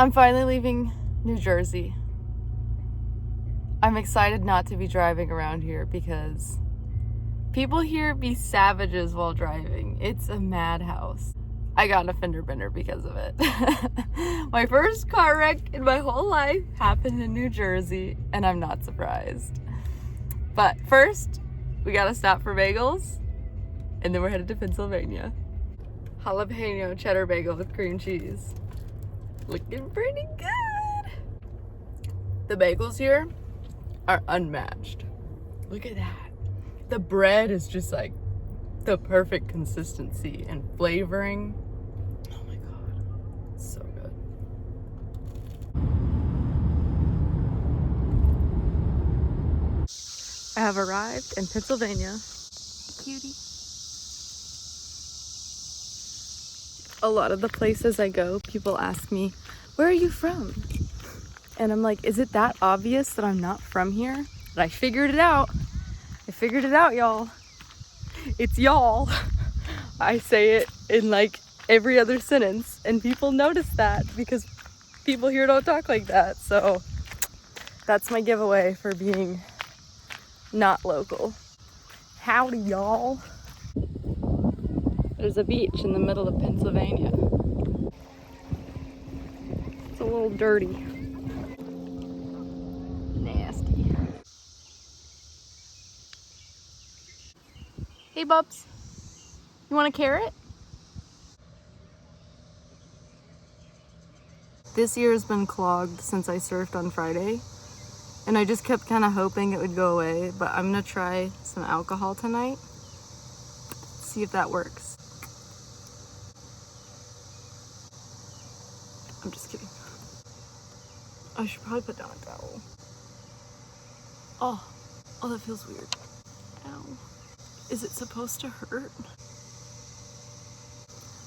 I'm finally leaving New Jersey. I'm excited not to be driving around here because people here be savages while driving. It's a madhouse. I got in a fender bender because of it. My first car wreck in my whole life happened in New Jersey, and I'm not surprised. But first, we gotta stop for bagels, and then we're headed to Pennsylvania. Jalapeno cheddar bagel with cream cheese. Looking pretty good. The bagels here are unmatched. Look at that. The bread is just like the perfect consistency and flavoring. Oh my God, it's so good. I have arrived in Pennsylvania. Cutie. A lot of the places I go, people ask me, where are you from? And I'm like, is it that obvious that I'm not from here? But I figured it out. I figured it out, y'all. It's y'all. I say it in like every other sentence, and people notice that because people here don't talk like that. So that's my giveaway for being not local. Howdy, y'all. There's a beach in the middle of Pennsylvania. It's a little dirty. Nasty. Hey, Bubs. You want a carrot? This year has been clogged since I surfed on Friday. And I just kept kind of hoping it would go away. But I'm going to try some alcohol tonight. See if that works. I'm just kidding. I should probably put down a towel. Oh, that feels weird. Ow. Is it supposed to hurt?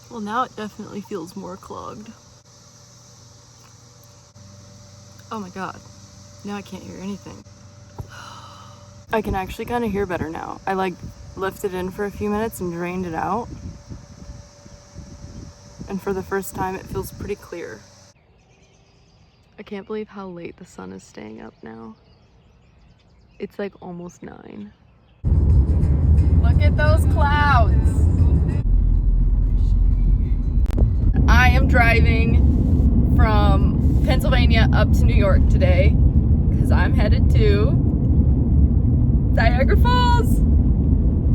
Well, now it definitely feels more clogged. Oh my God. Now I can't hear anything. I can actually kind of hear better now. I like lifted in for a few minutes and drained it out. And for the first time, it feels pretty clear. I can't believe how late the sun is staying up now. It's like almost 9. Look at those clouds. I am driving from Pennsylvania up to New York today because I'm headed to Niagara Falls.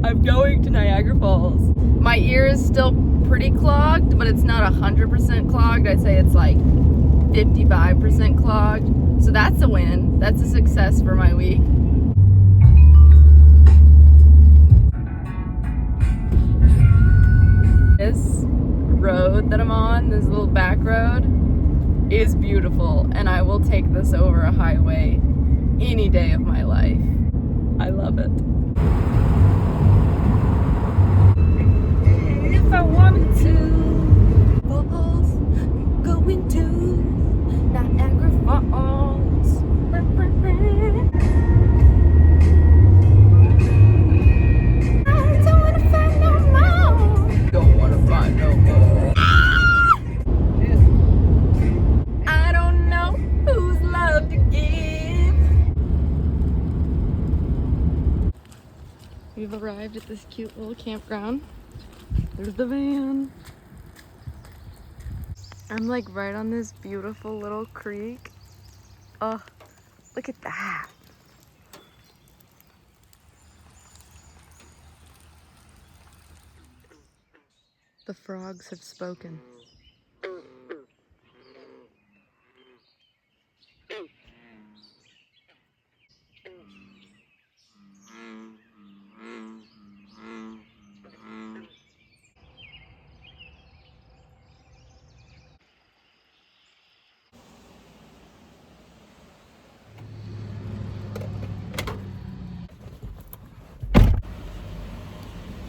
I'm going to Niagara Falls. My ear is still pretty clogged, but it's not 100% clogged. I'd say it's like 55% clogged. So that's a win. That's a success for my week. This road that I'm on, this little back road, is beautiful, and I will take this over a highway any day of my life. I love it. If I wanted to, falls, going to Niagara Falls. I don't wanna find no more. Don't wanna find no more. I don't know whose love to give. We've arrived at this cute little campground. There's the van. I'm like right on this beautiful little creek. Oh, look at that. The frogs have spoken.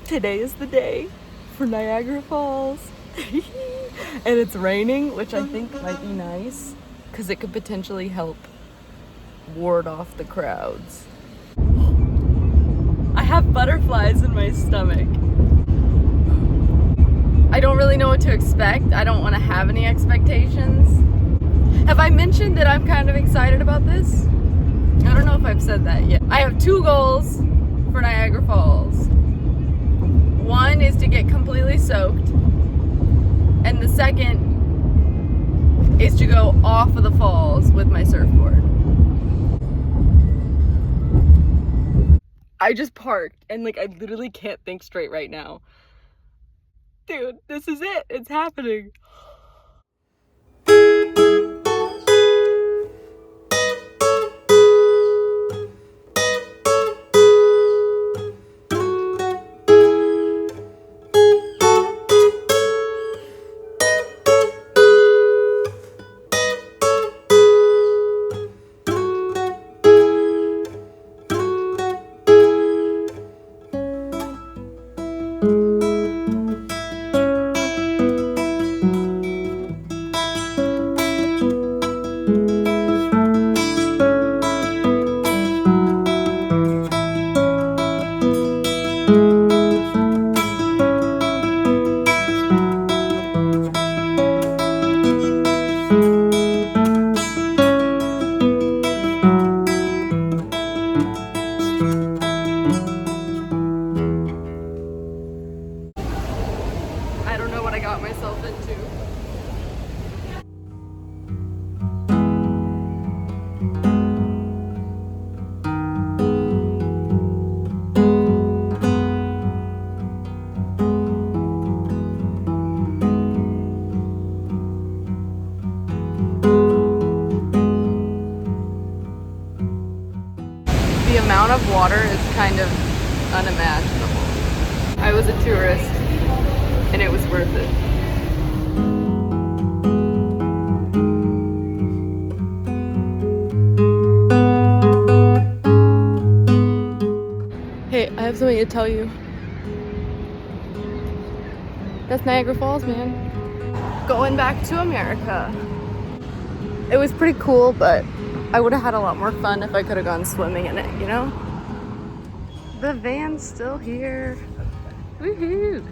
Today is the day for Niagara Falls. And it's raining, which I think might be nice because it could potentially help ward off the crowds. I have butterflies in my stomach. I don't really know what to expect. I don't want to have any expectations. Have I mentioned that I'm kind of excited about this? I don't know if I've said that yet. I have 2 goals for Niagara Falls. One is to get completely soaked, and the second is to go off of the falls with my surfboard. I just parked and like I literally can't think straight right now. Dude, this is it. It's happening. I don't know what I got myself into. The amount of water is kind of unimaginable. I was a tourist and it was worth it. Hey, I have something to tell you. That's Niagara Falls, man. Going back to America. It was pretty cool, but I would have had a lot more fun if I could have gone swimming in it, you know? The van's still here. Woohoo!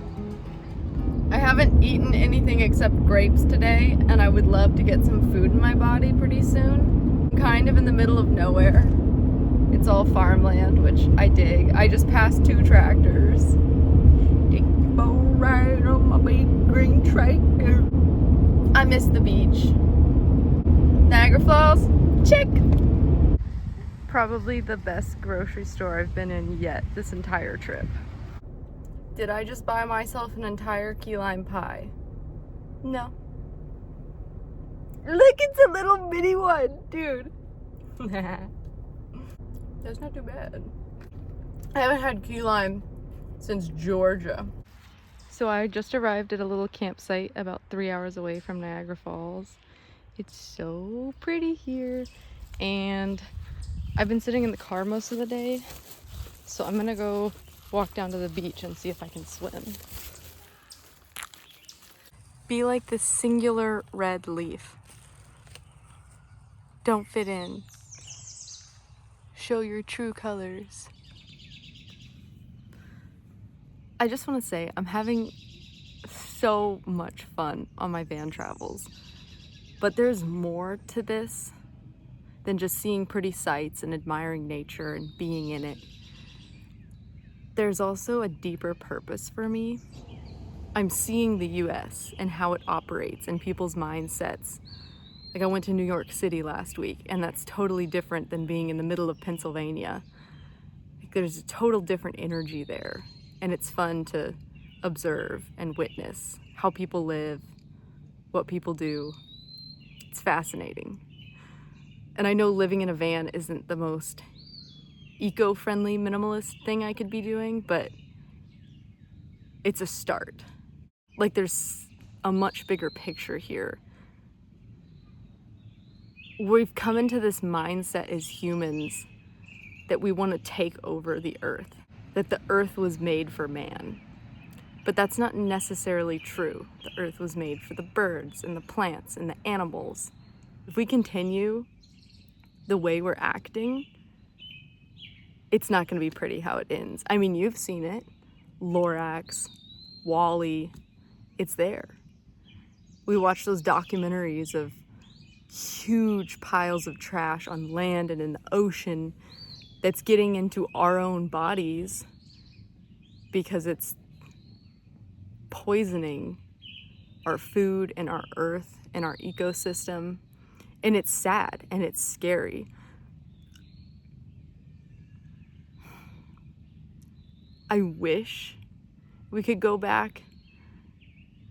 I haven't eaten anything except grapes today, and I would love to get some food in my body pretty soon. I'm kind of in the middle of nowhere. It's all farmland, which I dig. I just passed 2 tractors. Take the boat ride on my big green tractor. I miss the beach. Niagara Falls, check! Probably the best grocery store I've been in yet this entire trip. Did I just buy myself an entire key lime pie? No. Look, it's a little mini one, dude. That's not too bad. I haven't had key lime since Georgia. So I just arrived at a little campsite about 3 hours away from Niagara Falls. It's so pretty here, and I've been sitting in the car most of the day, so I'm gonna go walk down to the beach and see if I can swim. Be like this singular red leaf. Don't fit in. Show your true colors. I just want to say I'm having so much fun on my van travels, but there's more to this than just seeing pretty sights and admiring nature and being in it. There's also a deeper purpose for me. I'm seeing the US and how it operates and people's mindsets. Like, I went to New York City last week, and that's totally different than being in the middle of Pennsylvania. Like, there's a total different energy there, and it's fun to observe and witness how people live, what people do. It's fascinating. And I know living in a van isn't the most eco-friendly, minimalist thing I could be doing, but it's a start. Like, there's a much bigger picture here. We've come into this mindset as humans that we want to take over the earth, that the earth was made for man. But that's not necessarily true. The earth was made for the birds and the plants and the animals. If we continue the way we're acting, it's not going to be pretty how it ends. I mean, you've seen it. Lorax, Wall-E, it's there. We watch those documentaries of huge piles of trash on land and in the ocean that's getting into our own bodies because it's poisoning our food and our earth and our ecosystem. And it's sad and it's scary. I wish we could go back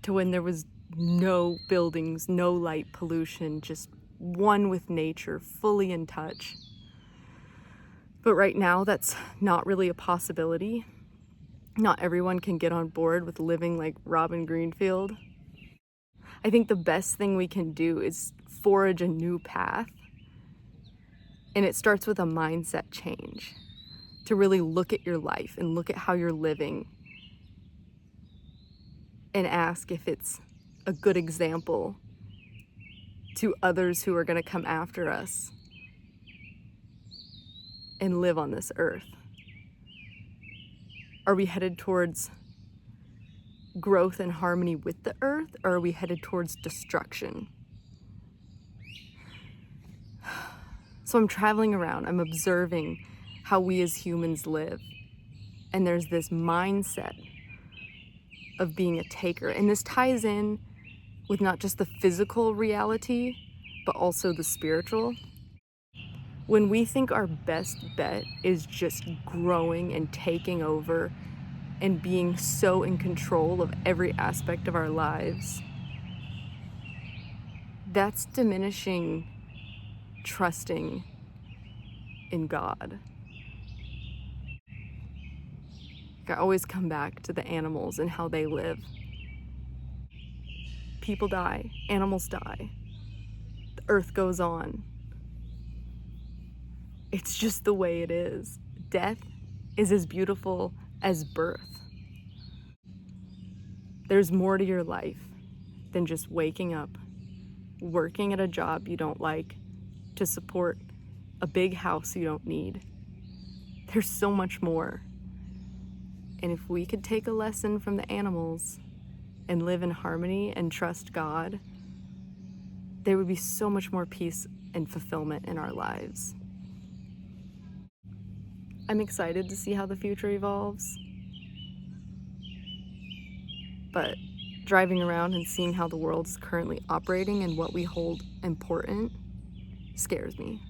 to when there was no buildings, no light pollution, just one with nature, fully in touch. But right now, that's not really a possibility. Not everyone can get on board with living like Robin Greenfield. I think the best thing we can do is forge a new path. And it starts with a mindset change, to really look at your life and look at how you're living and ask if it's a good example to others who are going to come after us and live on this earth. Are we headed towards growth and harmony with the earth, or are we headed towards destruction? So I'm traveling around, I'm observing how we as humans live, and there's this mindset of being a taker, and this ties in with not just the physical reality, but also the spiritual. When we think our best bet is just growing and taking over and being so in control of every aspect of our lives, that's diminishing trusting in God. I always come back to the animals and how they live. People die, animals die, the earth goes on. It's just the way it is. Death is as beautiful as birth. There's more to your life than just waking up, working at a job you don't like, to support a big house you don't need. There's so much more. And if we could take a lesson from the animals and live in harmony and trust God, there would be so much more peace and fulfillment in our lives. I'm excited to see how the future evolves, but driving around and seeing how the world is currently operating and what we hold important scares me.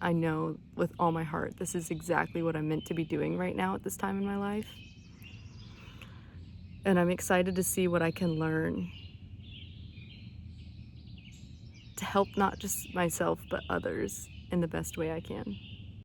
I know with all my heart this is exactly what I'm meant to be doing right now at this time in my life. And I'm excited to see what I can learn to help not just myself, but others in the best way I can.